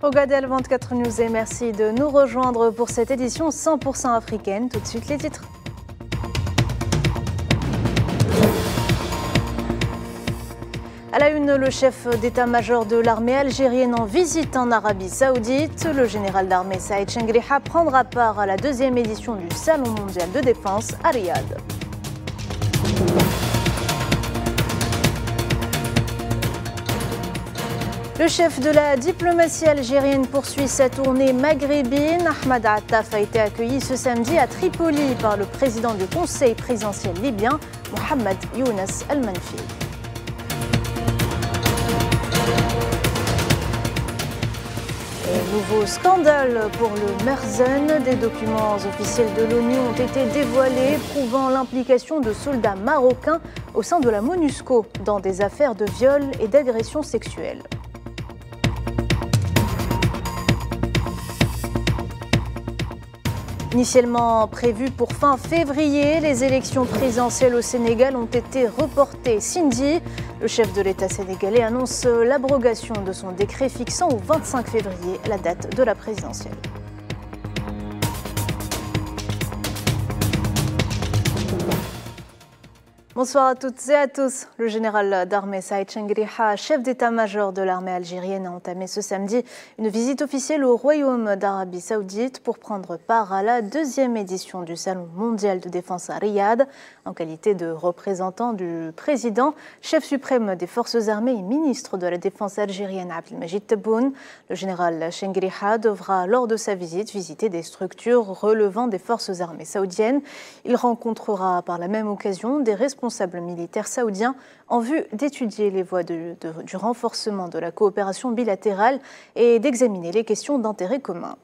Ogadel 24 News et merci de nous rejoindre pour cette édition 100% africaine. Tout de suite les titres. À la une, le chef d'état-major de l'armée algérienne en visite en Arabie Saoudite. Le général d'armée Saïd Chengriha prendra part à la deuxième édition du Salon mondial de défense à Riyad. Le chef de la diplomatie algérienne poursuit sa tournée maghrébine. Ahmed Attaf a été accueilli ce samedi à Tripoli par le président du Conseil présidentiel libyen, Mohamed Younes El-Menfi. Nouveau scandale pour le Merzen. Des documents officiels de l'ONU ont été dévoilés prouvant l'implication de soldats marocains au sein de la MONUSCO dans des affaires de viol et d'agression sexuelle. Initialement prévues pour fin février, les élections présidentielles au Sénégal ont été reportées. Sindi, le chef de l'État sénégalais, annonce l'abrogation de son décret fixant au 25 février la date de la présidentielle. Bonsoir à toutes et à tous. Le général d'armée Saïd Chengriha, chef d'état-major de l'armée algérienne, a entamé ce samedi une visite officielle au Royaume d'Arabie Saoudite pour prendre part à la deuxième édition du Salon mondial de défense à Riyad. En qualité de représentant du président, chef suprême des forces armées et ministre de la défense algérienne Abdelmajid Tebboune, le général Chengriha devra, lors de sa visite, visiter des structures relevant des forces armées saoudiennes. Il rencontrera par la même occasion des responsables militaires saoudiens en vue d'étudier les voies du renforcement de la coopération bilatérale et d'examiner les questions d'intérêt commun.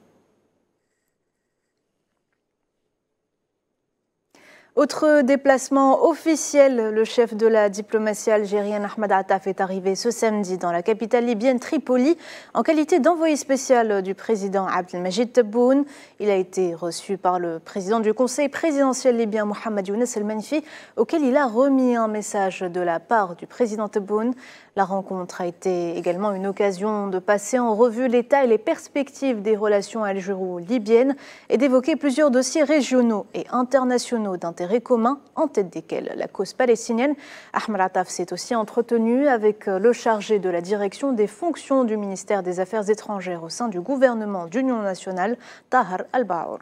Autre déplacement officiel, le chef de la diplomatie algérienne Ahmed Attaf est arrivé ce samedi dans la capitale libyenne Tripoli en qualité d'envoyé spécial du président Abdelmajid Tebboune. Il a été reçu par le président du Conseil présidentiel libyen Mohamed Younes El-Menfi, auquel il a remis un message de la part du président Tebboune. La rencontre a été également une occasion de passer en revue l'état et les perspectives des relations algéro-libyennes et d'évoquer plusieurs dossiers régionaux et internationaux d'intérêt commun, en tête desquels la cause palestinienne. Ahmed Attaf s'est aussi entretenu avec le chargé de la direction des fonctions du ministère des Affaires étrangères au sein du gouvernement d'Union nationale, Tahar Al-Baour.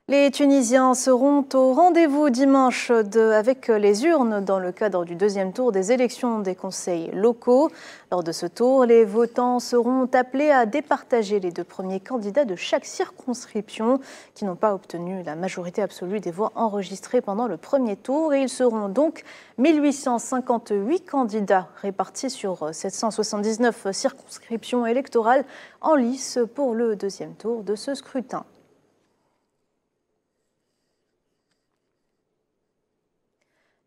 Les Tunisiens seront au rendez-vous dimanche avec les urnes dans le cadre du deuxième tour des élections des conseils locaux. Lors de ce tour, les votants seront appelés à départager les deux premiers candidats de chaque circonscription qui n'ont pas obtenu la majorité absolue des voix enregistrées pendant le premier tour. Et ils seront donc 1858 candidats répartis sur 779 circonscriptions électorales en lice pour le deuxième tour de ce scrutin.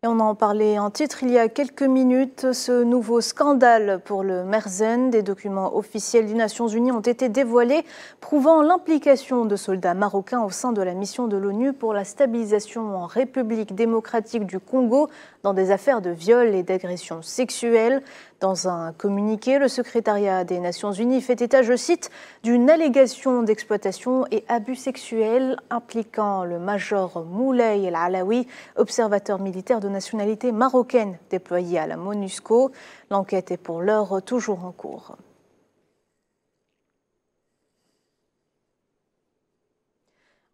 Et on en parlait en titre il y a quelques minutes, ce nouveau scandale pour le Merzen. Des documents officiels des Nations Unies ont été dévoilés, prouvant l'implication de soldats marocains au sein de la mission de l'ONU pour la stabilisation en République démocratique du Congo dans des affaires de viol et d'agression sexuelle. Dans un communiqué, le secrétariat des Nations Unies fait état, je cite, d'une allégation d'exploitation et abus sexuels impliquant le major Moulay El Alaoui, observateur militaire de nationalité marocaine déployé à la MONUSCO. L'enquête est pour l'heure toujours en cours.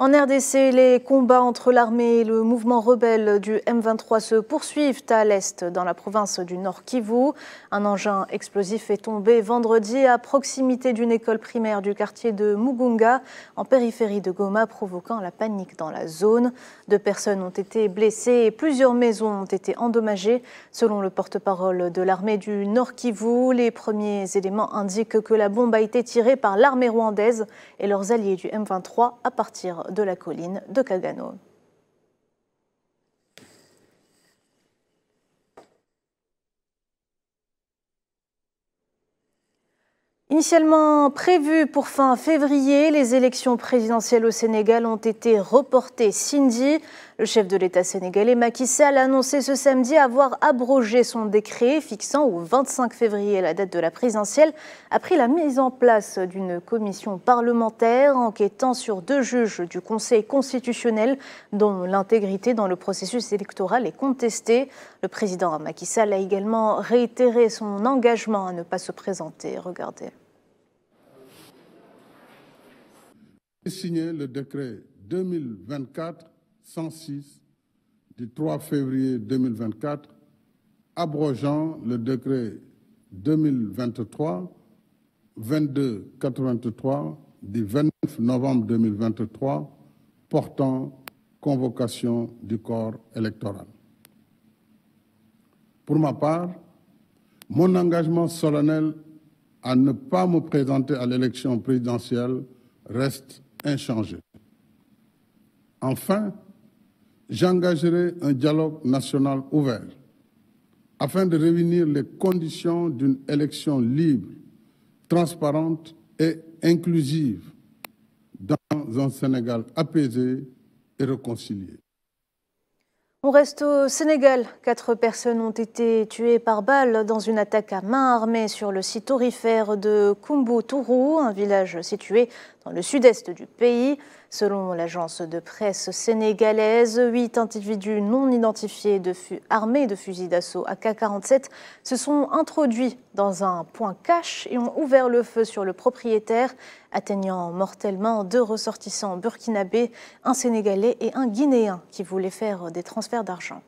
En RDC, les combats entre l'armée et le mouvement rebelle du M23 se poursuivent à l'est dans la province du Nord Kivu. Un engin explosif est tombé vendredi à proximité d'une école primaire du quartier de Mugunga, en périphérie de Goma, provoquant la panique dans la zone. 2 personnes ont été blessées et plusieurs maisons ont été endommagées. Selon le porte-parole de l'armée du Nord Kivu, les premiers éléments indiquent que la bombe a été tirée par l'armée rwandaise et leurs alliés du M23 à partir de la colline de Kagano. Initialement prévues pour fin février, les élections présidentielles au Sénégal ont été reportées samedi. Le chef de l'État sénégalais Macky Sall a annoncé ce samedi avoir abrogé son décret fixant au 25 février la date de la présidentielle, après la mise en place d'une commission parlementaire enquêtant sur 2 juges du Conseil constitutionnel dont l'intégrité dans le processus électoral est contestée. Le président Macky Sall a également réitéré son engagement à ne pas se présenter. Regardez. Signé le décret 2024-106 du 3 février 2024, abrogeant le décret 2023-2283 du 29 novembre 2023 portant convocation du corps électoral. Pour ma part, mon engagement solennel à ne pas me présenter à l'élection présidentielle reste inchangé. Enfin, j'engagerai un dialogue national ouvert afin de réunir les conditions d'une élection libre, transparente et inclusive dans un Sénégal apaisé et réconcilié. On reste au Sénégal. 4 personnes ont été tuées par balle dans une attaque à main armée sur le site aurifère de Koumbo-Tourou, un village situé dans le sud-est du pays. Selon l'agence de presse sénégalaise, 8 individus non identifiés armés de fusils d'assaut AK-47 se sont introduits dans un point cache et ont ouvert le feu sur le propriétaire, atteignant mortellement 2 ressortissants burkinabés, un Sénégalais et un Guinéen qui voulaient faire des transferts d'argent.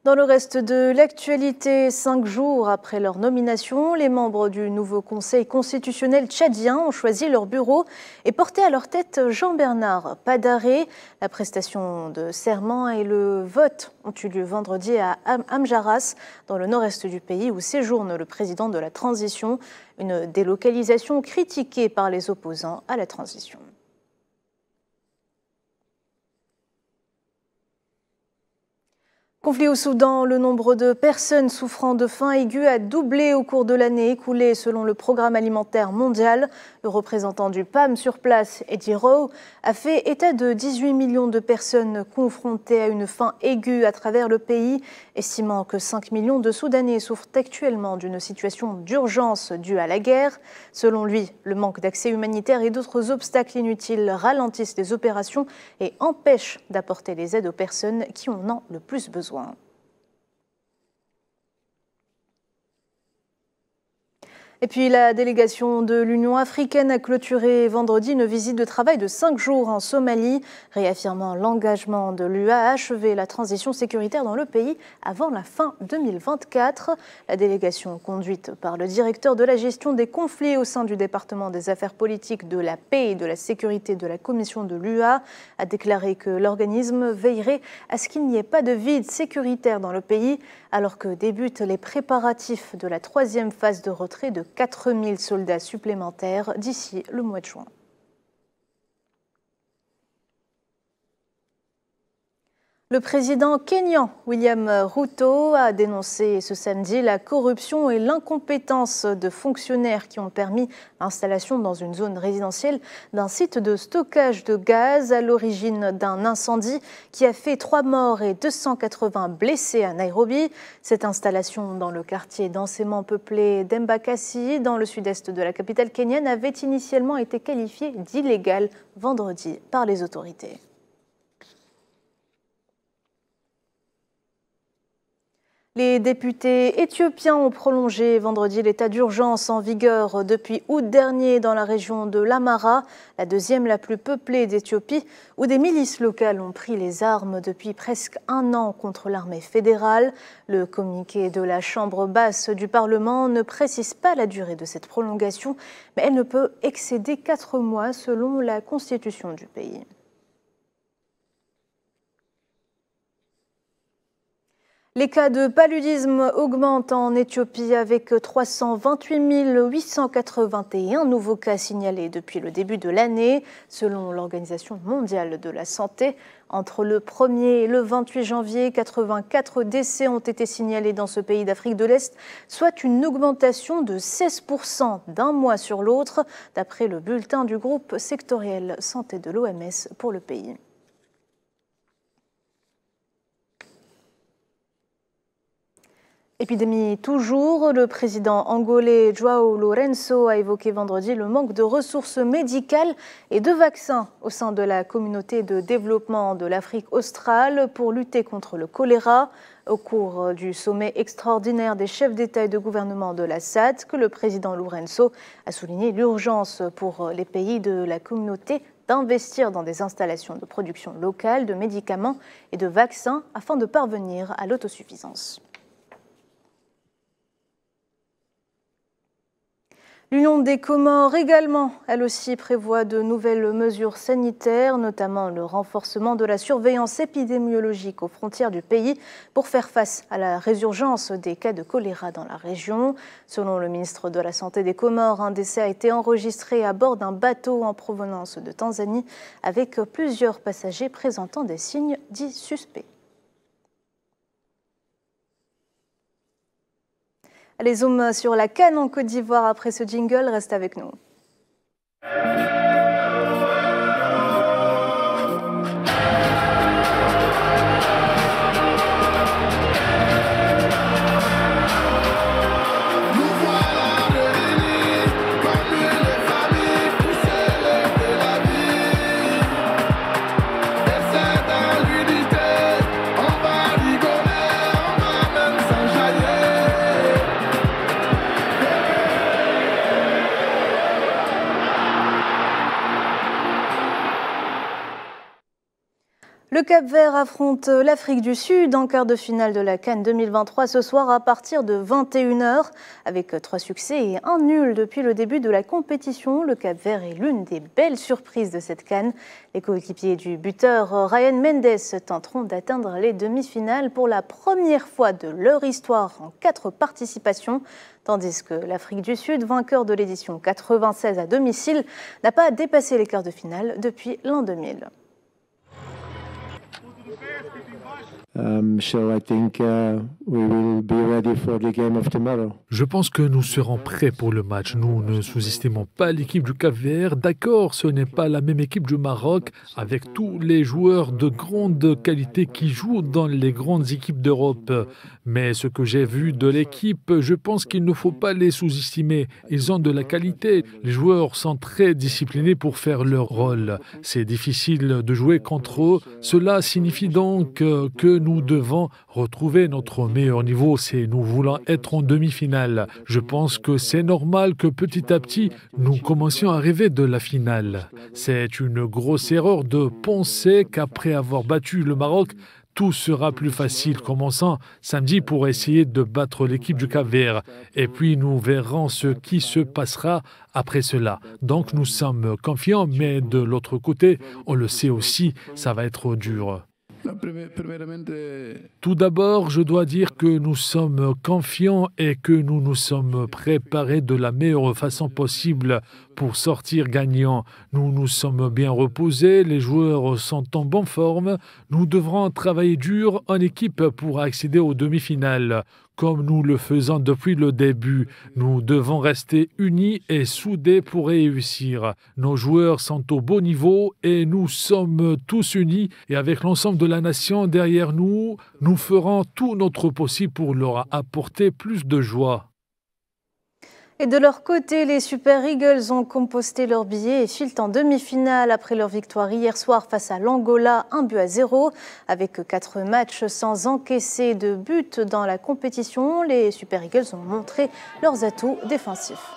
Dans le reste de l'actualité, 5 jours après leur nomination, les membres du nouveau Conseil constitutionnel tchadien ont choisi leur bureau et porté à leur tête Jean-Bernard Padaré. La prestation de serment et le vote ont eu lieu vendredi à Amjaras, dans le nord-est du pays, où séjourne le président de la transition, une délocalisation critiquée par les opposants à la transition. Conflit au Soudan, le nombre de personnes souffrant de faim aiguë a doublé au cours de l'année écoulée selon le Programme alimentaire mondial. Le représentant du PAM sur place, Eddie Rowe, a fait état de 18 millions de personnes confrontées à une faim aiguë à travers le pays, estimant que 5 millions de Soudanais souffrent actuellement d'une situation d'urgence due à la guerre. Selon lui, le manque d'accès humanitaire et d'autres obstacles inutiles ralentissent les opérations et empêchent d'apporter les aides aux personnes qui en ont le plus besoin. Et puis la délégation de l'Union africaine a clôturé vendredi une visite de travail de 5 jours en Somalie, réaffirmant l'engagement de l'UA à achever la transition sécuritaire dans le pays avant la fin 2024. La délégation, conduite par le directeur de la gestion des conflits au sein du département des affaires politiques, de la paix et de la sécurité de la commission de l'UA, a déclaré que l'organisme veillerait à ce qu'il n'y ait pas de vide sécuritaire dans le pays, alors que débutent les préparatifs de la 3e phase de retrait de 4000 soldats supplémentaires d'ici le mois de juin. Le président kényan William Ruto a dénoncé ce samedi la corruption et l'incompétence de fonctionnaires qui ont permis l'installation dans une zone résidentielle d'un site de stockage de gaz à l'origine d'un incendie qui a fait 3 morts et 280 blessés à Nairobi. Cette installation dans le quartier densément peuplé d'Embakasi, dans le sud-est de la capitale kenyane, avait initialement été qualifiée d'illégale vendredi par les autorités. Les députés éthiopiens ont prolongé vendredi l'état d'urgence en vigueur depuis août dernier dans la région de l'Amhara, la 2e la plus peuplée d'Éthiopie, où des milices locales ont pris les armes depuis presque 1 an contre l'armée fédérale. Le communiqué de la Chambre basse du Parlement ne précise pas la durée de cette prolongation, mais elle ne peut excéder 4 mois selon la constitution du pays. Les cas de paludisme augmentent en Éthiopie avec 328 881 nouveaux cas signalés depuis le début de l'année, selon l'Organisation mondiale de la santé. Entre le 1er et le 28 janvier, 84 décès ont été signalés dans ce pays d'Afrique de l'Est, soit une augmentation de 16% d'un mois sur l'autre, d'après le bulletin du groupe sectoriel santé de l'OMS pour le pays. Épidémie toujours, le président angolais João Lourenço a évoqué vendredi le manque de ressources médicales et de vaccins au sein de la communauté de développement de l'Afrique australe pour lutter contre le choléra. Au cours du sommet extraordinaire des chefs d'État et de gouvernement de la SADC, le président Lourenço a souligné l'urgence pour les pays de la communauté d'investir dans des installations de production locale de médicaments et de vaccins afin de parvenir à l'autosuffisance. L'Union des Comores également, elle aussi, prévoit de nouvelles mesures sanitaires, notamment le renforcement de la surveillance épidémiologique aux frontières du pays pour faire face à la résurgence des cas de choléra dans la région. Selon le ministre de la Santé des Comores, un décès a été enregistré à bord d'un bateau en provenance de Tanzanie avec plusieurs passagers présentant des signes dits suspects. Allez, zoom sur la CAN en Côte d'Ivoire après ce jingle, reste avec nous. Le Cap-Vert affronte l'Afrique du Sud en quart de finale de la CAN 2023 ce soir à partir de 21h. Avec 3 succès et 1 nul depuis le début de la compétition, le Cap-Vert est l'une des belles surprises de cette CAN. Les coéquipiers du buteur Ryan Mendes tenteront d'atteindre les demi-finales pour la première fois de leur histoire en 4 participations, tandis que l'Afrique du Sud, vainqueur de l'édition 96 à domicile, n'a pas dépassé les quarts de finale depuis l'an 2000. Je pense que nous serons prêts pour le match. Nous ne sous-estimons pas l'équipe du Cap-Vert. D'accord, ce n'est pas la même équipe du Maroc, avec tous les joueurs de grande qualité qui jouent dans les grandes équipes d'Europe. Mais ce que j'ai vu de l'équipe, je pense qu'il ne faut pas les sous-estimer. Ils ont de la qualité. Les joueurs sont très disciplinés pour faire leur rôle. C'est difficile de jouer contre eux. Cela signifie donc que nous devons retrouver notre meilleur niveau si nous voulons être en demi-finale. Je pense que c'est normal que petit à petit, nous commencions à rêver de la finale. C'est une grosse erreur de penser qu'après avoir battu le Maroc, tout sera plus facile, commençant samedi pour essayer de battre l'équipe du Cap-Vert. Et puis nous verrons ce qui se passera après cela. Donc nous sommes confiants, mais de l'autre côté, on le sait aussi, ça va être dur. Tout d'abord, je dois dire que nous sommes confiants et que nous nous sommes préparés de la meilleure façon possible pour sortir gagnants. Nous nous sommes bien reposés, les joueurs sont en bonne forme. Nous devrons travailler dur en équipe pour accéder aux demi-finales. Comme nous le faisons depuis le début, nous devons rester unis et soudés pour réussir. Nos joueurs sont au beau niveau et nous sommes tous unis. Et avec l'ensemble de la nation derrière nous, nous ferons tout notre possible pour leur apporter plus de joie. Et de leur côté, les Super Eagles ont composté leurs billets et filent en demi-finale après leur victoire hier soir face à l'Angola, 1-0. Avec 4 matchs sans encaisser de but dans la compétition, les Super Eagles ont montré leurs atouts défensifs.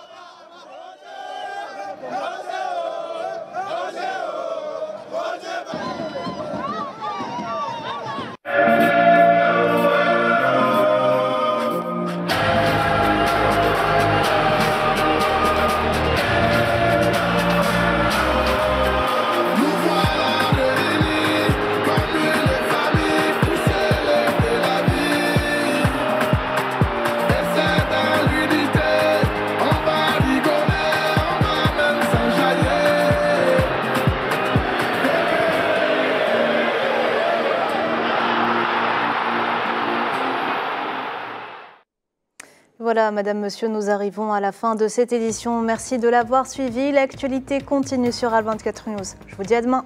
voilà, Madame, Monsieur, nous arrivons à la fin de cette édition. Merci de l'avoir suivi. L'actualité continue sur Al24 News. Je vous dis à demain.